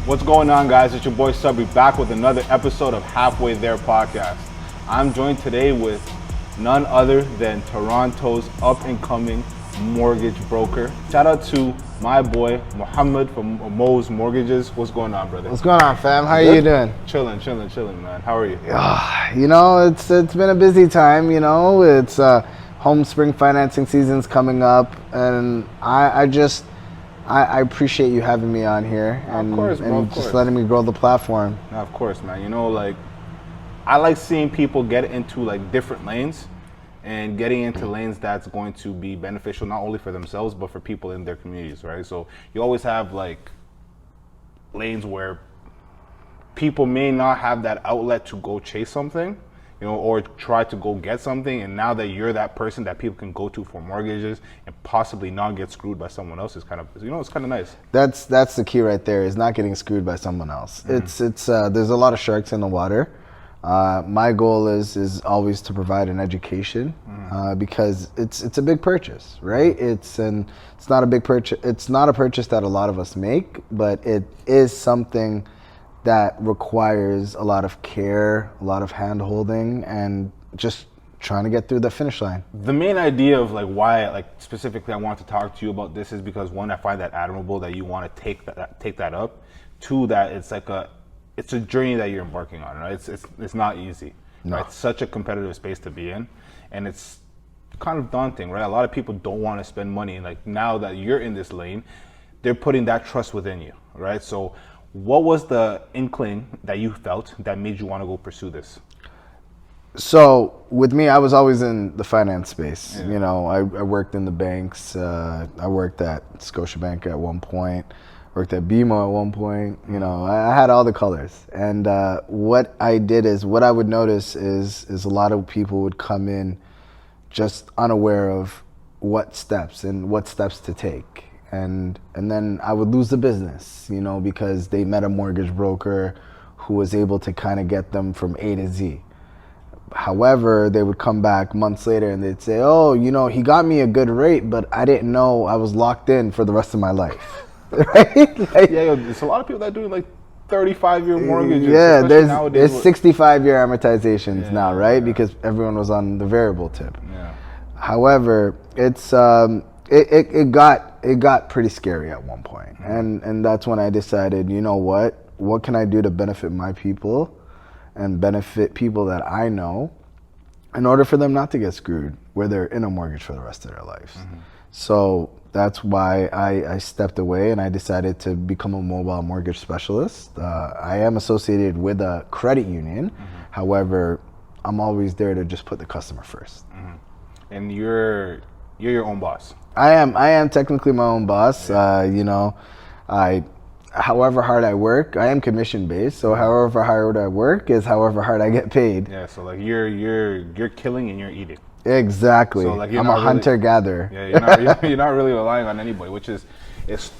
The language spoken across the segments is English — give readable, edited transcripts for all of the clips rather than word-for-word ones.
What's going on, guys? It's your boy Subby back with another episode of Halfway There podcast. I'm joined today with none other than Toronto's up-and-coming mortgage broker. Shout out to my boy Muhammad from Mo.Mortgages. What's going on, brother? What's going on, fam? How are you doing? Chilling, man. How are you? It's been a busy time. It's home spring financing season's coming up, and I appreciate you having me on here and, of course, bro, just letting me grow the platform. No, of course, man. I like seeing people get into different lanes and getting into lanes that's going to be beneficial not only for themselves but for people in their communities, right? So you always have lanes where people may not have that outlet to go chase something, or try to go get something, and now that you're that person that people can go to for mortgages and possibly not get screwed by someone else is kind of, it's kind of nice. That's the key right there, is not getting screwed by someone else. Mm-hmm. It's there's a lot of sharks in the water. My goal is always to provide an education, because it's a big purchase, right? It's not a big purchase. It's not a purchase that a lot of us make, but it is something that requires a lot of care, a lot of hand-holding, and just trying to get through the finish line. The main idea of why specifically I want to talk to you about this is because, one, I find that admirable that you want to take that up. Two, that it's a journey that you're embarking on, right? It's not easy. No. Right? It's such a competitive space to be in, and it's kind of daunting, right? A lot of people don't want to spend money. Now that you're in this lane, they're putting that trust within you, right? So what was the inkling that you felt that made you want to go pursue this? So with me, I was always in the finance space. Yeah. I worked in the banks. I worked at Scotiabank at one point, worked at BMO at one point. I had all the colors. And what I would notice is a lot of people would come in just unaware of what steps to take. And then I would lose the business, because they met a mortgage broker who was able to kind of get them from A to Z. However, they would come back months later and they'd say, oh, he got me a good rate, but I didn't know I was locked in for the rest of my life. Right? There's a lot of people that are doing 35-year mortgages. Yeah, there's 65-year amortizations now, right? Yeah. Because everyone was on the variable tip. Yeah. However, it got pretty scary at one point. And that's when I decided, what can I do to benefit my people and benefit people that I know in order for them not to get screwed where they're in a mortgage for the rest of their lives. Mm-hmm. So that's why I stepped away and I decided to become a mobile mortgage specialist. I am associated with a credit union. Mm-hmm. However, I'm always there to just put the customer first. Mm-hmm. And you're your own boss. I am technically my own boss. However hard I work, I am commission based. So however hard I work is however hard I get paid. Yeah. So you're killing and you're eating. Exactly. So I'm a hunter gatherer. Yeah. You're not really relying on anybody, which is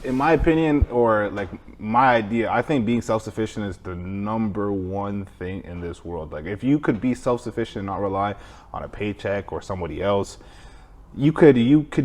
in my opinion, or my idea. I think being self-sufficient is the number one thing in this world. If you could be self-sufficient and not rely on a paycheck or somebody else, you could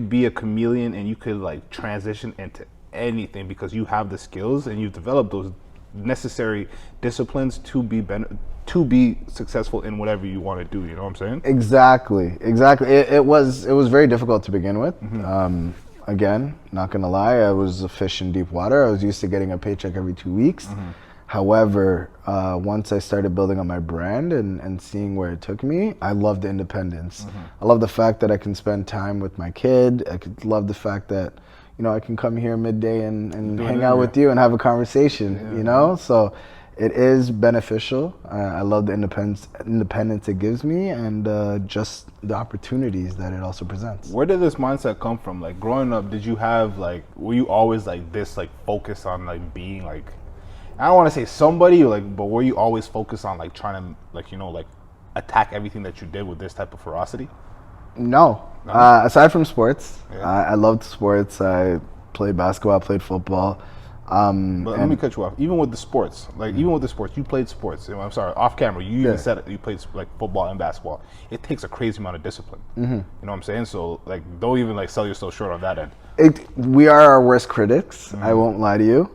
be a chameleon and you could transition into anything because you have the skills and you've developed those necessary disciplines to be successful in whatever you want to do. You know what I'm saying? Exactly. It was very difficult to begin with. Mm-hmm. Again, not gonna lie, I was a fish in deep water. I was used to getting a paycheck every 2 weeks. Mm-hmm. However, once I started building on my brand and seeing where it took me, I love the independence. Mm-hmm. I love the fact that I can spend time with my kid. I could love the fact that, I can come here midday and hang out with you and have a conversation, So it is beneficial. I love the independence it gives me and just the opportunities that it also presents. Where did this mindset come from? Growing up, did you have were you always this focus on being I don't want to say somebody, but were you always focused on trying to attack everything that you did with this type of ferocity? No. Aside from sports, I loved sports. I played basketball, I played football. But let me cut you off. Even with the sports, you played sports. I'm sorry, off camera, you even said it. You played like football and basketball. It takes a crazy amount of discipline. You know what I'm saying? So like, don't even like sell yourself short on that end. We are our worst critics. I won't lie to you.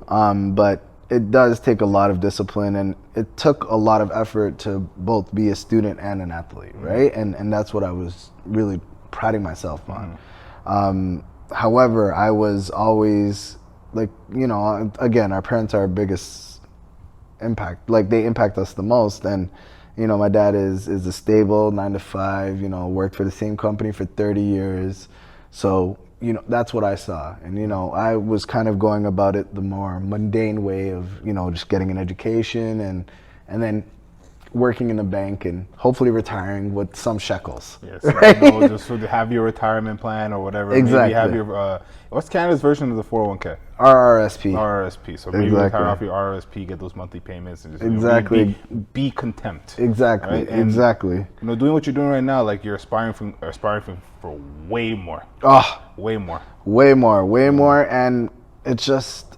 But it does take a lot of discipline, and it took a lot of effort to both be a student and an athlete, right? And that's what I was really priding myself on. However, I was always like, you know, again, our parents are our biggest impact. Like, they impact us the most. And, you know, my dad is a stable 9 to 5, you know, worked for the same company for 30 years. So, you know, that's what I saw. And, you know, I was kind of going about it the more mundane way of, you know, just getting an education and then working in the bank and hopefully retiring with some shekels. Yes, right? you know, just so to have your retirement plan or whatever. Exactly. Maybe have your, what's Canada's version of the 401k? RRSP. RRSP. So maybe retire off your RRSP, get those monthly payments, and just exactly. be content. Exactly. Right? And, exactly. You know, doing what you're doing right now, like you're aspiring for way more. Oh, way more. Way more. And it's just,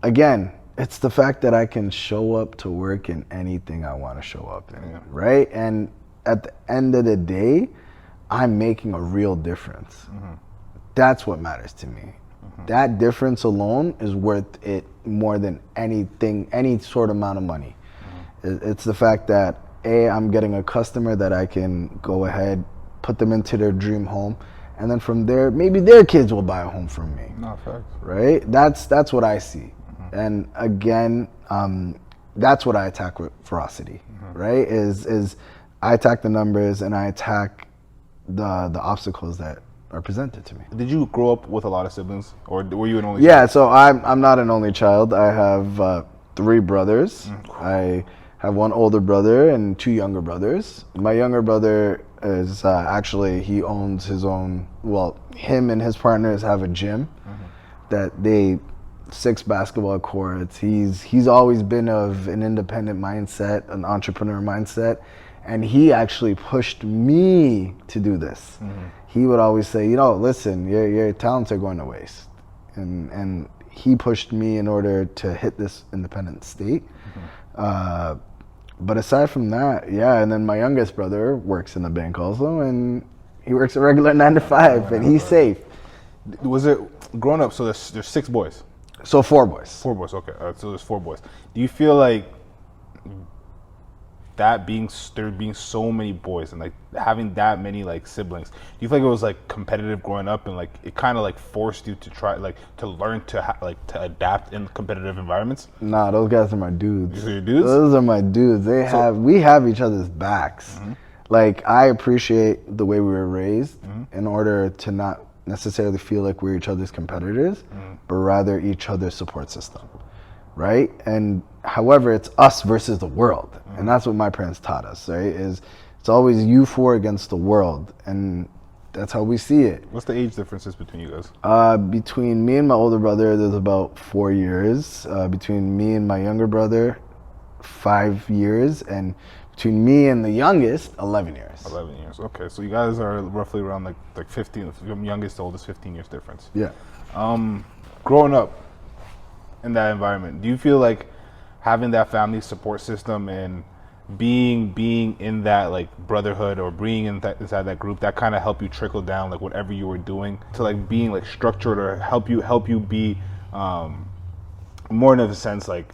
again, it's the fact that I can show up to work in anything I want to show up in, right? And at the end of the day, I'm making a real difference. That's what matters to me. That difference alone is worth it more than anything, any sort of amount of money. It's the fact that, I'm getting a customer that I can go ahead, put them into their dream home, and then from there, maybe their kids will buy a home from me. No, facts. Right? That's what I see. And again, that's what I attack with ferocity, right? Is I attack the numbers and I attack the obstacles that are presented to me. Did you grow up with a lot of siblings, or were you an only child? Yeah, so I'm not an only child. I have 3 brothers. I have 1 older brother and 2 younger brothers. My younger brother is actually, he owns his own, well, him and his partners have a gym that they 6 basketball courts. He's always been of an independent mindset, an entrepreneur mindset, and he actually pushed me to do this. He would always say, you know, listen, your talents are going to waste, and he pushed me in order to hit this independent state. But aside from that, yeah, and then my youngest brother works in the bank also, and he works a regular 9 to 5, and he's safe. Was it growing up? So there's 6 boys. So 4 boys. 4 boys. Okay. So there's 4 boys. Do you feel like that there being so many boys and like having that many like siblings, do you feel like it was like competitive growing up, and like it kind of like forced you to try like to learn to to adapt in competitive environments? Nah, those guys are my dudes. These are your dudes? Those are my dudes. We have each other's backs. Like, I appreciate the way we were raised in order to not necessarily feel like we're each other's competitors, but rather each other's support system, right? And however, it's us versus the world, and that's what my parents taught us, right? Is it's always you 4 against the world, and that's how we see it. What's the age differences between you guys? Between me and my older brother, there's about 4 years. Between me and my younger brother, 5 years, and between me and the youngest, 11 years. 11 years. Okay, so you guys are roughly around like 15. From youngest to oldest, 15 years difference. Yeah. Growing up in that environment, do you feel like having that family support system and being in that like brotherhood or being inside that group, that kind of help you trickle down like whatever you were doing to like being like structured, or help you be more in a sense like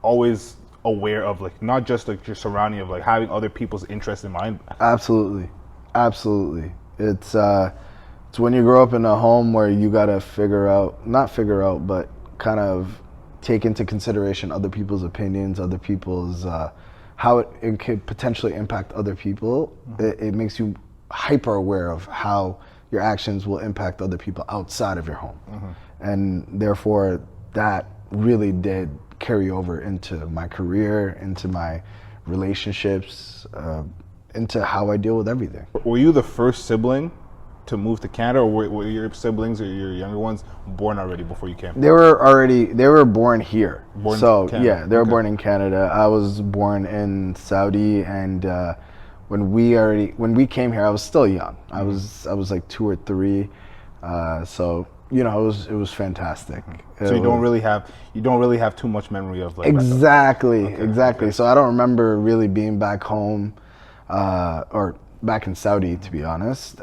always aware of like not just like your surrounding, of like having other people's interests in mind? Absolutely. It's when you grow up in a home where you gotta not figure out, but kind of take into consideration other people's opinions, other people's how it could potentially impact other people. It makes you hyper aware of how your actions will impact other people outside of your home, and therefore that really did carry over into my career, into my relationships, into how I deal with everything. Were you the first sibling to move to Canada, or were your siblings or your younger ones born already before you came? They were born here. Yeah, they were born in Canada. I was born in Saudi, and when we came here, I was still young. I was like 2 or 3. So it was fantastic. So you don't really have too much memory of like exactly. So I don't remember really being back home or back in Saudi, to be honest.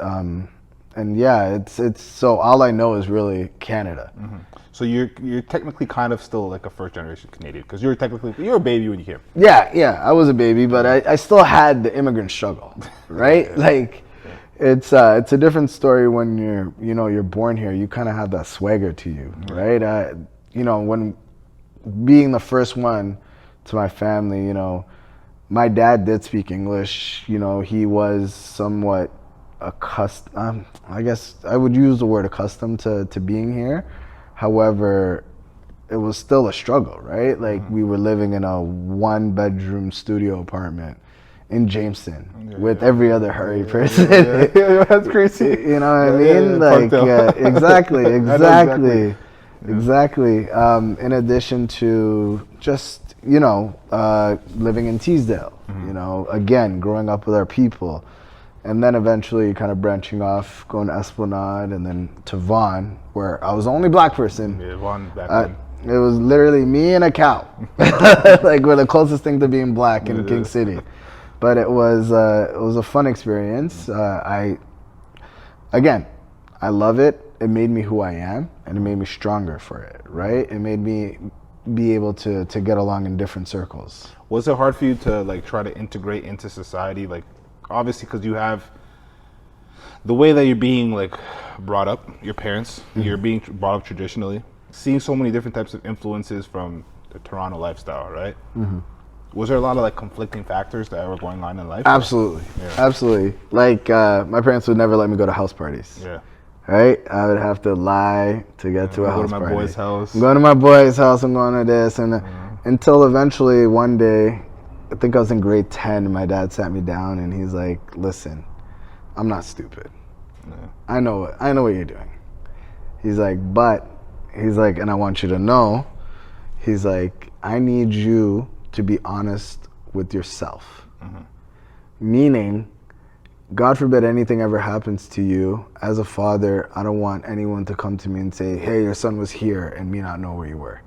And yeah, it's so all I know is really Canada. So you're technically kind of still like a first generation Canadian because you're a baby when you came. Yeah, I was a baby, but I still had the immigrant struggle, right? Like it's a different story when you're born here. You kind of have that swagger to you, right? When being the first one to my family, my dad did speak English. He was somewhat accustomed. I guess I would use the word accustomed to being here. However, it was still a struggle, right? Like we were living in a 1-bedroom studio apartment in Jamestown with every other hurry person. That's crazy. You know what I mean? Like exactly. In addition to just living in Teesdale, again growing up with our people. And then eventually kind of branching off, going to Esplanade and then to Vaughan, where I was the only black person. Yeah, Vaughan back then. It was literally me and a cow. Like we're the closest thing to being black in King City. But it was a fun experience. I love it. It made me who I am and it made me stronger for it, right? It made me be able to get along in different circles. Was it hard for you to like try to integrate into society? Like obviously because you have the way that you're being like brought up, your parents, you're being brought up traditionally, seeing so many different types of influences from the Toronto lifestyle, right? Was there a lot of like conflicting factors that were going on in life? Absolutely. Like my parents would never let me go to house parties. Yeah. Right? I would have to lie to get to a house party. Go to my boy's house. I'm going to my boy's house, I'm going to this. And until eventually one day, I think I was in grade 10 and my dad sat me down and he's like, listen, I'm not stupid. I know what you're doing. He's like, and I want you to know, he's like, I need you to be honest with yourself. Meaning, God forbid anything ever happens to you, as a father, I don't want anyone to come to me and say, hey, your son was here and me not know where you were.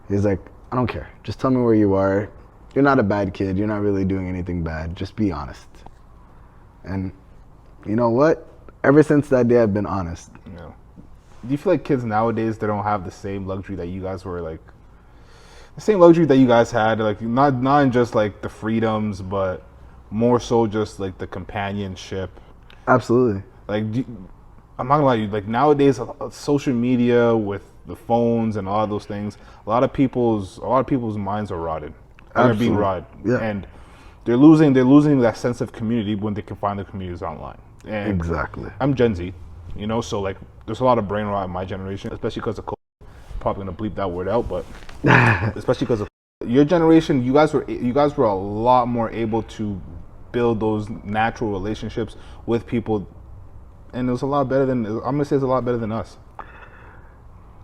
He's like, I don't care. Just tell me where you are. You're not a bad kid. You're not really doing anything bad. Just be honest. And you know what? Ever since that day, I've been honest. Yeah. Do you feel like kids nowadays, they don't have the same luxury that you guys were like, the same luxury that you guys had, like not in just like the freedoms, but more so just like the companionship? Absolutely. Like, I'm not gonna lie to you, like nowadays, social media with the phones and all those things, a lot of people's minds are rotted. They're being rotted, and they're losing that sense of community when they can find the communities online. And exactly. I'm Gen Z, so like there's a lot of brain rot in my generation, especially because of COVID. Probably gonna bleep that word out, but especially because of your generation, you guys were a lot more able to build those natural relationships with people, and it was a lot better than us.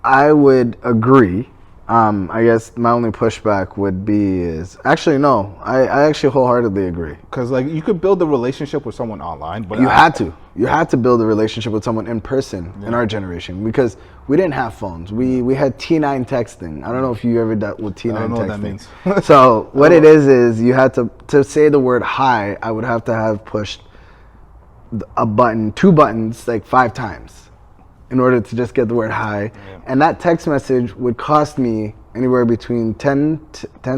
I would agree. I guess my only pushback would be is actually no. I actually wholeheartedly agree. Because like you could build a relationship with someone online, but you had to build a relationship with someone in person in our generation because we didn't have phones. We had T9 texting. I don't know if you ever dealt with T9 texting. I don't know what that means. So what it is you had to say the word hi. I would have to have pushed two buttons like 5 times in order to just get the word hi. Yeah. And that text message would cost me anywhere between 10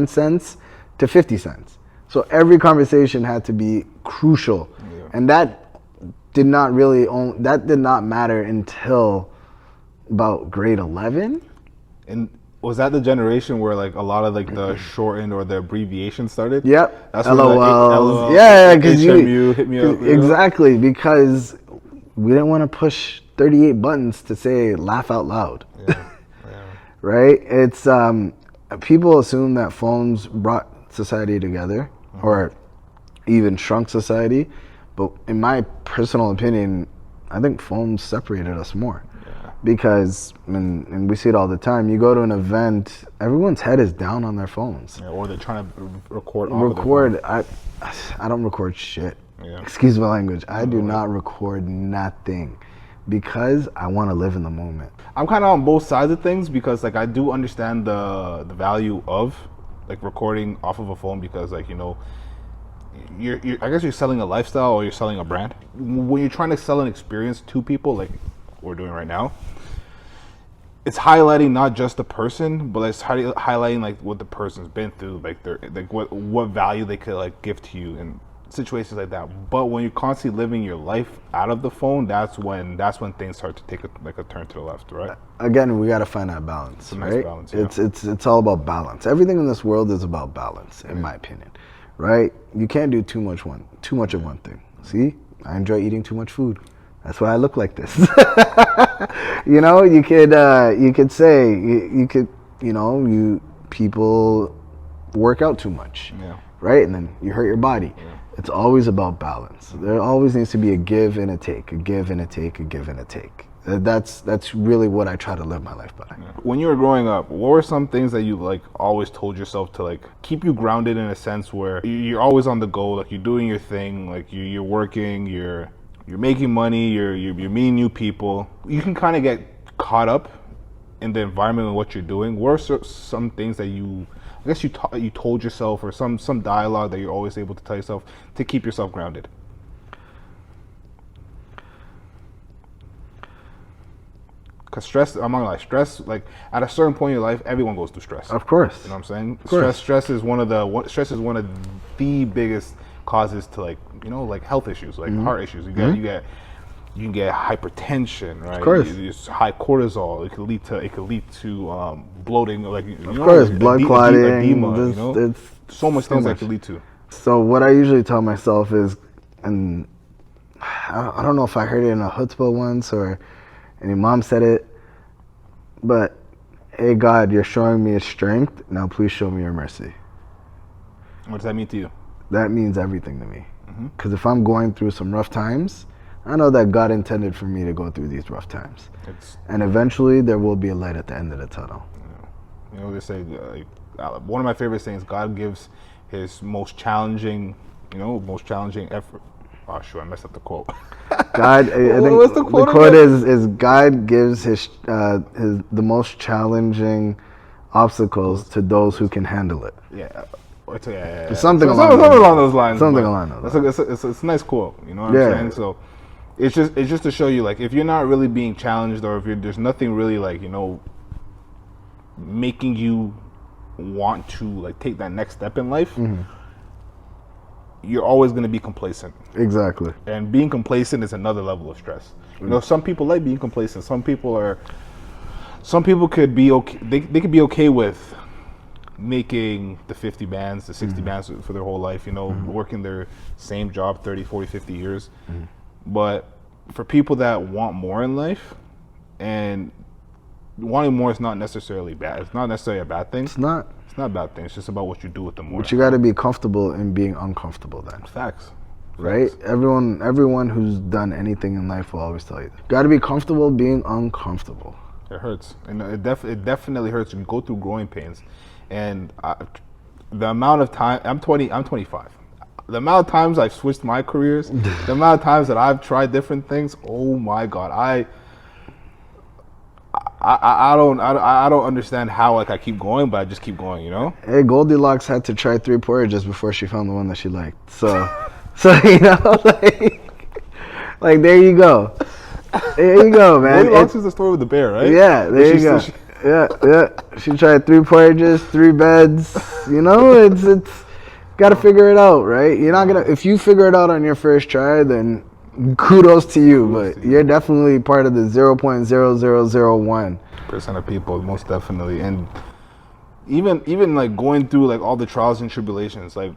cents to 50 cents. So every conversation had to be crucial. Yeah. And that did not matter until about grade 11. And was that the generation where like a lot of like the shortened or the abbreviation started? Yep. That's LOL. Like, yeah, because HMU, hit me up. Exactly, because we didn't want to push 38 buttons to say laugh out loud. Yeah. Right? It's people assume that phones brought society together or even shrunk society, but in my personal opinion, I think phones separated us more. Yeah. Because and we see it all the time, you go to an event, everyone's head is down on their phones. Yeah, or they're trying to record. I don't record shit. Yeah. Excuse my language. I do not record nothing because I want to live in the moment. I'm kind of on both sides of things because like I do understand the value of like recording off of a phone because like you're I guess you're selling a lifestyle or you're selling a brand. When you're trying to sell an experience to people like we're doing right now, it's highlighting not just the person, but it's highlighting like what the person's been through, like their like what value they could like give to you and situations like that. But when you're constantly living your life out of the phone, that's when things start to take a turn to the left, right? Again, we got to find that balance, It's a nice right? balance, yeah. It's all about balance. Everything in this world is about balance, in my opinion, right? You can't do too much of one thing. See, I enjoy eating too much food. That's why I look like this. You could say you people work out too much, Yeah. right? And then you hurt your body. Yeah. It's always about balance. There always needs to be a give and a take, a give and a take, a give and a take. That's really what I try to live my life by. Yeah. When you were growing up, what were some things that you like always told yourself to like keep you grounded in a sense where you're always on the go, like you're doing your thing, like you're working, you're making money, you're meeting new people. You can kind of get caught up in the environment and what you're doing. What are some things that you told yourself, or some dialogue that you're always able to tell yourself to keep yourself grounded? Because stress, I'm not gonna lie, stress, like at a certain point in your life, everyone goes through stress. Of course. You know what I'm saying? Stress is one of the biggest causes to like health issues, like heart issues. You can get hypertension, right? Of course. It's high cortisol. It could lead to bloating, like blood clotting, edema. It's so much things that could lead to. So what I usually tell myself is, and I don't know if I heard it in a chutzpah once or any mom said it, but hey God, you're showing me a strength. Now please show me your mercy. What does that mean to you? That means everything to me. Because if I'm going through some rough times, I know that God intended for me to go through these rough times. And eventually there will be a light at the end of the tunnel. Yeah. They say, one of my favorite sayings, God gives his most challenging effort. Oh, sure, I messed up the quote. God, I think what's the quote? The quote is God gives his the most challenging obstacles to those who can handle it. Yeah. Something along those lines. Something along those lines. It's a nice quote. You know what I'm saying? So it's just to show you, like, if you're not really being challenged, or if there's nothing really like making you want to like take that next step in life, you're always going to be complacent. Exactly. And being complacent is another level of stress. Some people like being complacent. Some people could be okay. They could be okay with making the 50 bands, the 60 bands for their whole life, working their same job 30, 40, 50 years. But for people that want more in life, and wanting more is not necessarily bad. It's not necessarily a bad thing. It's not a bad thing. It's just about what you do with the more. But you got to be comfortable in being uncomfortable then. Facts. Right? Everyone who's done anything in life will always tell you that. Got to be comfortable being uncomfortable. It hurts. And it definitely hurts. You go through growing pains. And the amount of time, I'm 25. The amount of times I've switched my careers, the amount of times that I've tried different things, oh my God, I don't understand how like I keep going, but I just keep going, Hey, Goldilocks had to try 3 porridges before she found the one that she liked. So like there you go. There you go, man. Goldilocks is the story with the bear, right? Yeah, there you go. Yeah. She tried 3 porridges, 3 beds. It's gotta figure it out, right? You're not gonna, if you figure it out on your first try, then kudos to you, but you're definitely part of the 0.0001% of people, most definitely. And even like going through like all the trials and tribulations, like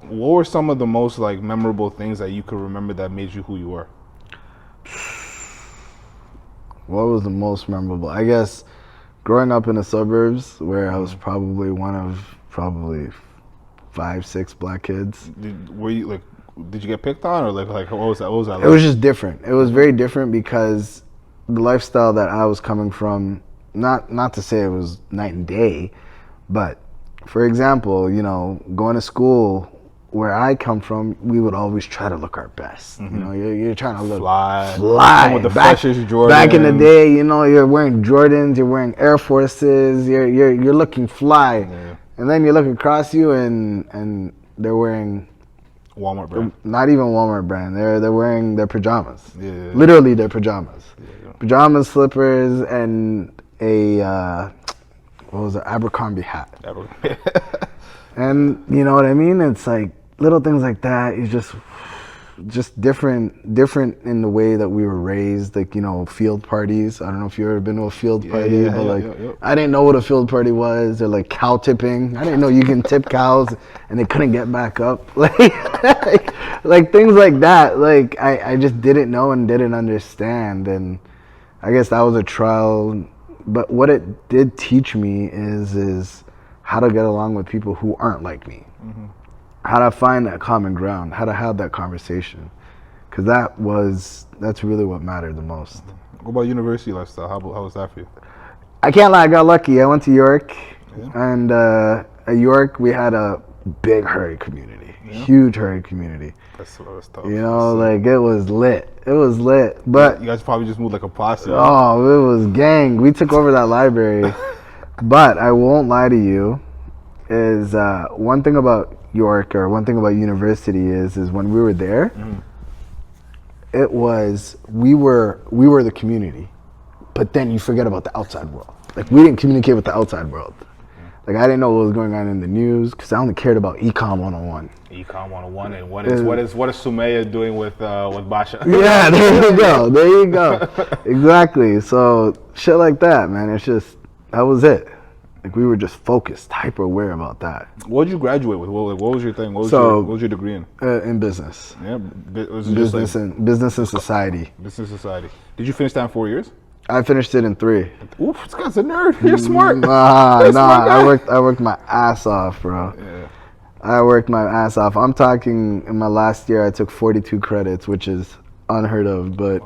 what were some of the most like memorable things that you could remember that made you who you are? What was the most memorable? I guess growing up in the suburbs, where I was probably one of 5, 6 black kids. Did you get picked on, or like what was that like? It was just different. It was very different because the lifestyle that I was coming from, not to say it was night and day, but for example, going to school where I come from, we would always try to look our best. You know, you're trying to look Fly. fly. With the back, freshest Jordans. back in the day, you know, you're wearing Jordans, you're wearing Air Forces, you're looking fly, and then you look across you and they're wearing Walmart brand. not even Walmart brand. They're wearing their pajamas. Yeah. Literally their pajamas. Pajamas, slippers, and a what was it, Abercrombie hat. And you know what I mean? It's like little things like that. It's just different in the way that we were raised. Like, you know, field parties. I don't know if you've ever been to a field party, but I didn't know what a field party was. They're like cow tipping. I didn't know you can tip cows and they couldn't get back up. Like things like that. Like I just didn't know and didn't understand. And I guess that was a trial. But what it did teach me is how to get along with people who aren't like me. How to find that common ground, how to have that conversation. Because that's really what mattered the most. What about university lifestyle? How was that for you? I can't lie, I got lucky. I went to York, and at York we had a big Hurry community, huge Hurry community. That's what was tough. You know, like it was lit. It was lit. But you guys probably just moved like a posse. Oh, it was gang. We took over that library. But I won't lie to you, is one thing about York, or one thing about university is when we were there, it was we were the community, but then you forget about the outside world. Like, we didn't communicate with the outside world. Like, I didn't know what was going on in the news because I only cared about Econ 101. Econ 101, and what is Sumaya doing with Basha? Yeah, there you go. There you go. Exactly. So shit like that, man. It's just, that was it. Like, we were just focused, hyper aware about that. What did you graduate with? What was your thing? What was your degree in? In business. Yeah, business and society. Business society. Did you finish that in 4 years? I finished it in 3. Oof, this guy's a nerd. You're smart. Nah. I worked my ass off, bro. Yeah. I worked my ass off. I'm talking, in my last year, I took 42 credits, which is unheard of. But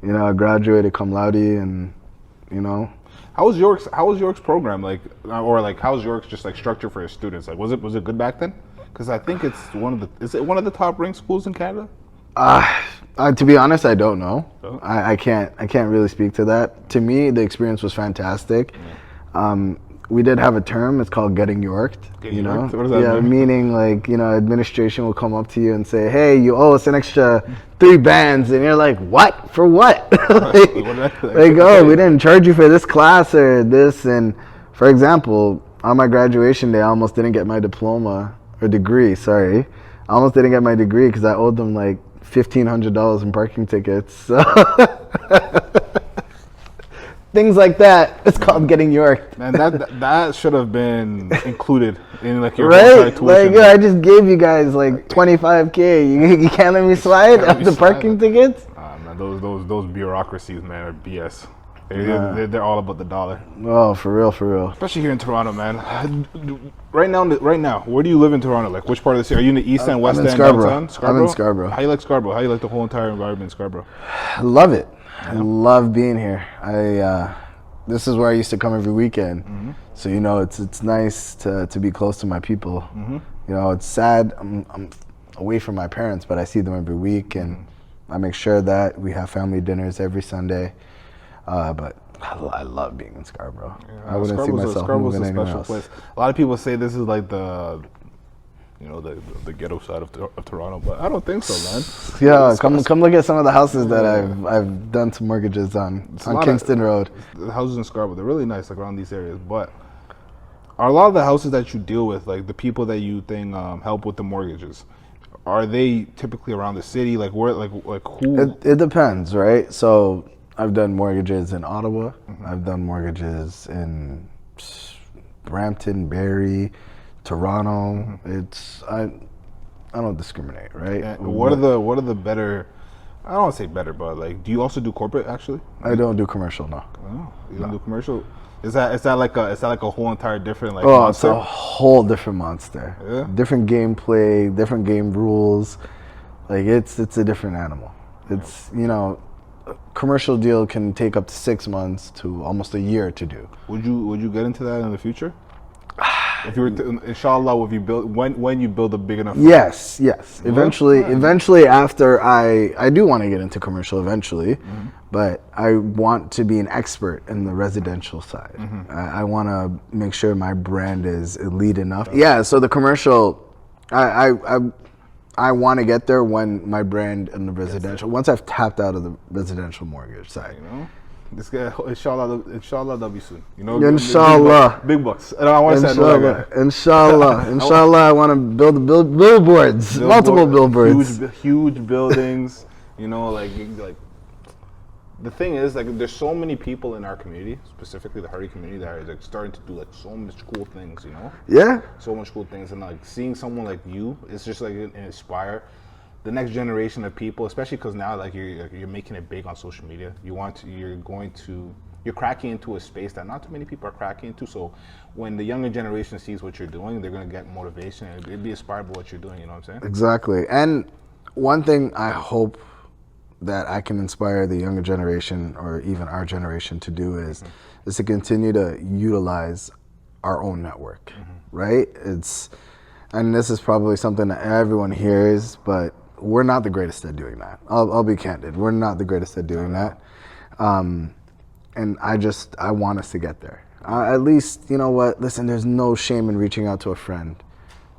you know, I graduated cum laude, and you know. How was York's program like, or like how's York's just like structure for its students? Like, was it good back then? Because I think it's is it one of the top ranked schools in Canada? To be honest, I don't know. Oh. I can't really speak to that. To me, the experience was fantastic. We did have a term. It's called getting Yorked. Getting Yorked? What does that mean? Meaning, like, you know, administration will come up to you and say, "Hey, you owe us an extra 3 bands," and you're like, "What? For what?" like, "Oh, we didn't charge you for this class or this." And for example, on my graduation day, I almost didn't get my diploma or degree. Sorry, I almost didn't get my degree because I owed them like $1,500 in parking tickets. So things like that. It's called getting Yorked. Man, that should have been included in like your right. Tuition. Like, I just gave you guys like $25K. You can't let me slide after parking tickets. Man, those bureaucracies, man, are BS. They're all about the dollar. Oh, for real. Especially here in Toronto, man. Right now, where do you live in Toronto? Like, which part of the city? Are you in the east end, west end, downtown? I'm in Scarborough. How you like Scarborough? How you like the whole entire environment in Scarborough? I love it. I love being here. This is where I used to come every weekend. So, you know, it's nice to be close to my people. You know, it's sad. I'm away from my parents, but I see them every week, and I make sure that we have family dinners every Sunday. But I love being in Scarborough. I wouldn't see myself moving anywhere else. Place. A lot of people say this is like the ghetto side of Toronto, but I don't think so, man. Yeah, come look at some of the houses that I've done some mortgages on Kingston Road. The houses in Scarborough, they're really nice, like around these areas. But are a lot of the houses that you deal with, like the people that you think help with the mortgages, are they typically around the city? Like where, like who? It depends, right? So I've done mortgages in Ottawa. I've done mortgages in Brampton, Barrie, Toronto. I don't discriminate, right? And what are the better? I don't want to say better, but like, do you also do corporate actually? I don't do commercial, no. Oh, you don't do commercial? Is that like a whole entire different like? Oh, monster? It's a whole different monster. Yeah. Different gameplay, different game rules. Like it's a different animal. It's, you know, a commercial deal can take up to 6 months to almost a year to do. Would you get into that in the future? If you were to, inshallah, if you build when you build a big enough. Yes, yes. Well, Eventually, after I do want to get into commercial eventually, but I want to be an expert in the residential side. I want to make sure my brand is elite enough. Yeah. So the commercial, I want to get there when my brand in the residential. Once I've tapped out of the residential mortgage side. You know, this guy, inshallah, that'll be soon. You know, Inshallah. big bucks. And I want to say Inshallah, inshallah, I want to build billboards, multiple billboards, huge buildings. You know, like the thing is, like, there's so many people in our community, specifically the Hardy community, that are like starting to do like so much cool things. You know, Yeah. so much cool things, and like seeing someone like you, it's just like it inspire the next generation of people, especially because now like you're making it big on social media. You're cracking into a space that not too many people are cracking into. So when the younger generation sees what you're doing, they're gonna get motivation and they'll be inspired by what you're doing. You know what I'm saying? Exactly. And one thing I hope that I can inspire the younger generation or even our generation to do is to continue to utilize our own network, right? And this is probably something that everyone hears, but we're not the greatest at doing that. I'll be candid. We're not the greatest at doing that. And I want us to get there. At least, you know what? Listen, there's no shame in reaching out to a friend.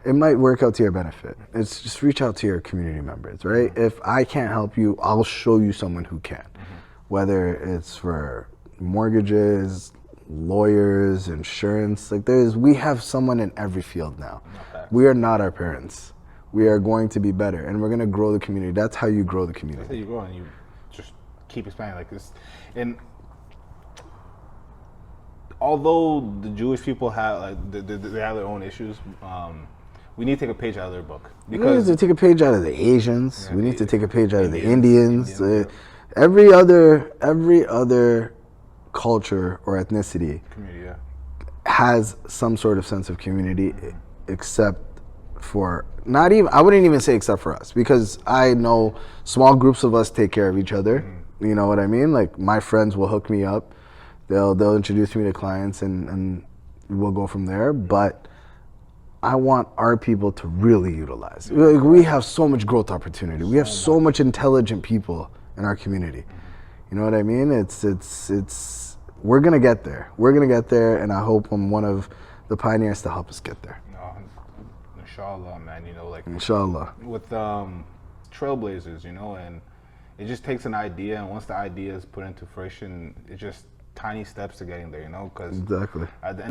It might work out to your benefit. It's just reach out to your community members, right? If I can't help you, I'll show you someone who can. Whether it's for mortgages, lawyers, insurance, like we have someone in every field now. We are not our parents. We are going to be better, and we're going to grow the community. That's how you grow the community. That's how you grow, and you just keep expanding like this. And although the Jewish people have they have their own issues, we need to take a page out of their book. Because we need to take a page out of the Asians. We need to take a page out of the Indians. Every other culture or ethnicity Community, has some sort of sense of community, except for I wouldn't even say except for us, because I know small groups of us take care of each other. You know what I mean? Like my friends will hook me up. They'll introduce me to clients and we'll go from there. But I want our people to really utilize. We have so much growth opportunity. We have so much intelligent people in our community. You know what I mean? It's we're gonna get there. We're gonna get there, and I hope I'm one of the pioneers to help us get there. No, inshallah, man. You know, like Inshallah. with trailblazers, you know, and it just takes an idea, and once the idea is put into fruition, it's just tiny steps to getting there. You know, because Exactly. at the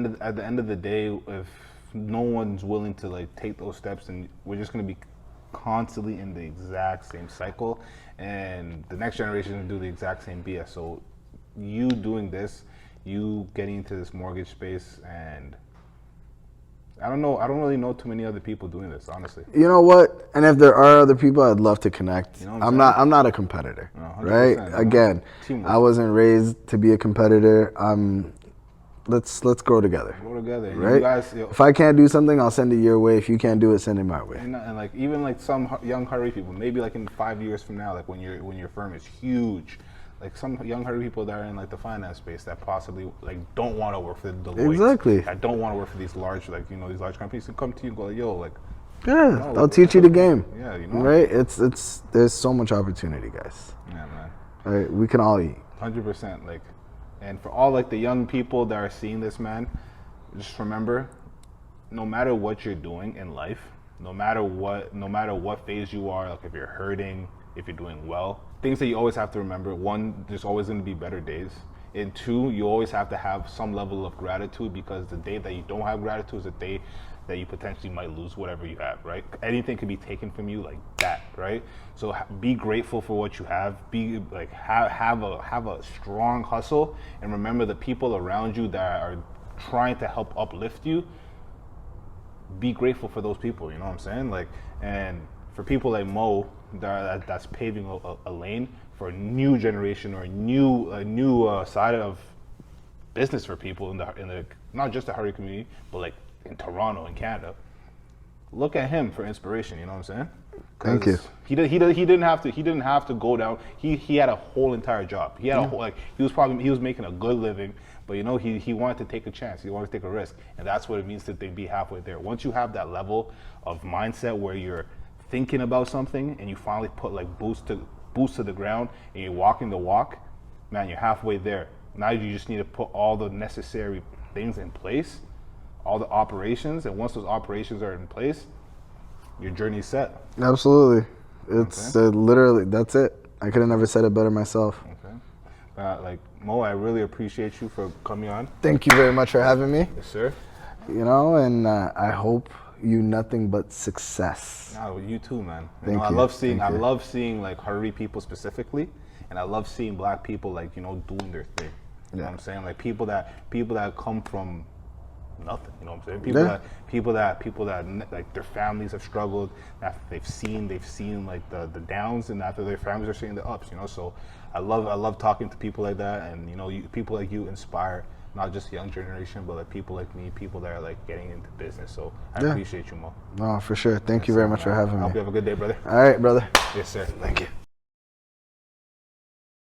end of the day, if no one's willing to like take those steps, and we're just gonna be constantly in the exact same cycle, and the next generation is gonna do the exact same BS. So you doing this, you getting into this mortgage space, and I don't really know too many other people doing this, honestly. You know what? And if there are other people, I'd love to connect. You know what I'm not a competitor, No, right? 100%, Again, teamwork. I wasn't raised to be a competitor. Let's grow together. Go together, and Right? you guys. If I can't do something, I'll send it your way. If you can't do it, send it my way. And like even like some young Hardy people, maybe like in 5 years from now, like when your firm is huge, like some young Hardy people that are in like the finance space that possibly like don't want to work for Deloitte, Exactly. that don't want to work for these large these large companies, and come to you and go like, yo, like, Yeah, no, they'll like, teach you the game. Yeah, you know. Right? It's there's so much opportunity, guys. Yeah, man. Right? We can all eat. 100%. Like, and for all like the young people that are seeing this, man, just remember, no matter what you're doing in life, no matter what phase you are, like if you're hurting, if you're doing well, things that you always have to remember: one, there's always going to be better days, and two, you always have to have some level of gratitude, because the day that you don't have gratitude is the day that you potentially might lose whatever you have, right? Anything can be taken from you like that, right? So be grateful for what you have. Be like have a strong hustle, and remember the people around you that are trying to help uplift you. Be grateful for those people. You know what I'm saying? Like, and for people like Mo that's paving a lane for a new generation or a new side of business for people in the not just the Hardy community, but like in Toronto and Canada. Look at him for inspiration. You know what I'm saying? Thank you. He didn't have to go down. He had a whole entire job. He had a whole, like, he was making a good living, but you know, he wanted to take a chance. He wanted to take a risk, and that's what it means to be halfway there. Once you have that level of mindset where you're thinking about something and you finally put like boots to the ground and you're walking the walk, man, you're halfway there. Now you just need to put all the necessary things in place, all the operations, and once those operations are in place, your journey's set. Absolutely. It's literally, that's it. I could have never said it better myself. Okay. Like, Mo, I really appreciate you for coming on. Thank you very much for having me. Yes, sir. You know, and I hope you nothing but success. No, you too, man. Thank you. I love seeing like Harari people specifically, and I love seeing black people, like, you know, doing their thing. You know what I'm saying? Like people that come from nothing. You know what I'm saying? People that like their families have struggled. After they've seen like the downs, and after their families are seeing the ups. You know, so I love talking to people like that, and you know, people like you inspire not just the young generation, but like people like me, people that are like getting into business. So I appreciate you, Mo. No, for sure. Thank you very much for having me. I hope you have a good day, brother. All right, brother. Yes, sir. Thank you.